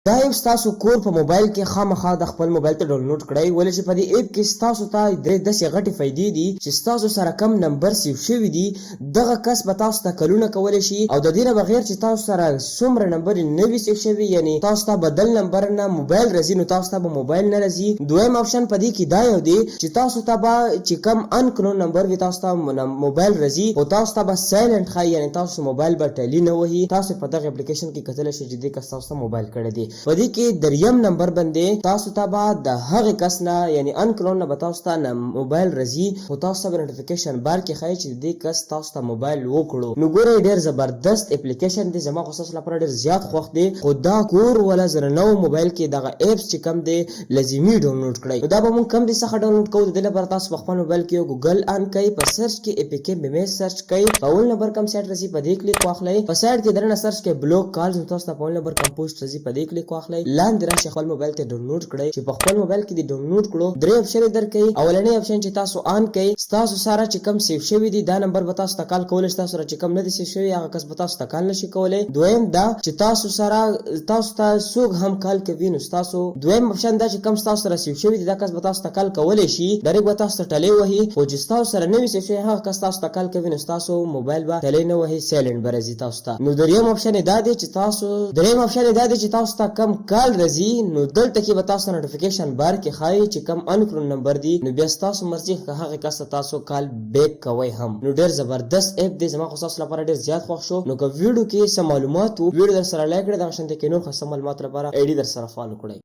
دا ایپ تاسو کور په موبایل کې خامخا د خپل موبایل ته ډاونلوډ کړئ، ولې چې په دې ایپ کې تاسو ته درې داسې غټې فایدې دي چې تاسو سره کم نمبر سیو شوي دي دغه کس به تاسو ته کلونه کولی شي، او د دې نه بغیر چې تاسو سره څومره نمبر نه وي سیو شوي، یعنی تاسو ته بدل نمبر نه موبایل راځي نو تاسو ته به موبایل نه راځي. دویم آپشن په دې کې دا یو دی چې تاسو ته به چې کم انکنون نمبر وي تاسو ته موبایل راځي او تاسو ته به سایلنت ښایي، یعنی تاسو موبایل به ټیلی نه وهي. تاسو په دغه اپلیکیشن کې کتلی شئ چې دې کس تاسو ته موبایل کړی دی. په دې کې دریم نمبر باندې تاسو ته به د هغه کس نه یعنی انکلون نه به تاسو ته موبایل راځي او تاسو ته به نوټیفیکیشن بار کې ښایي چې دې کس تاسو ته موبایل وکړو. نو ګورئ ډېر زبردست اپلیکیشن دی، زما خو ستاسو لپاره ډېر زیات خوښ دی، خو دا کور ولا زره نو موبایل کې دغه ایپس چې کم دی لازمي ډاونلوډ کړئ. نو دا به مونږ کم دي څخه ډاونلوډ کوو. د دې لپاره تاسو په خپل موبایل کې ګوګل آن کړئ، په سرچ کې APK میمز سرچ کړئ، په اول نمبر کم سایت راځي په دې کلیک واخلئ، په سایت کې درنه سرچ کې بلوک کالز نو تاسو ته په اول نمبر کم پوسټ راځي په دې کلیک واخلئ، لاندې راشي خپل موبایل ته ډاونلوډ کړئ. چې په خپل موبایل کې دې ډاونلوډ کړو درې آپشن درکړي. اولنی آپشن چې تاسو آن کړئ تاسو سره چې کم سیو شوی دی دا نمبر به تاسو ته کال کولای شي، تاسو سره چې کم نه دي سیو شوی هغه کس به تاسو ته کال نشي کولای. دویم دا چې تاسو سره تاسو ته څوک هم کال کوي نو تاسو دویم آپشن دا چې کم تاسو سره سیو شوی دی دا کس به تاسو ته کال کولای شي، ډایرکټ به تاسو ته ټلی وهي، او چې تاسو سره نه وي سیو شوی هغه کس تاسو ته کال کوي نو تاسو موبایل به ټلی نه وهي، سایلنت به راځي تاسو ته. نو دریم آپشن دا دی چې تاسو ته کم کال راځي نو دلته کې به تاسو نوټیفیکیشن بار کې ښایي چې کم انکرون نمبر دی، نو بیا تاسو مرزي هغه کس ته تاسو کال بیک کوئ هم. نو ډېر زبردست اپ دی، زما خو تاسو لپاره ډېر زیات خوښ شو. نو که ویډیو کې څه معلومات وو ویډیو در سره لایک کړئ، دغه شانتې کې نور ښه معلومات لپاره ID در سره فالو کړئ.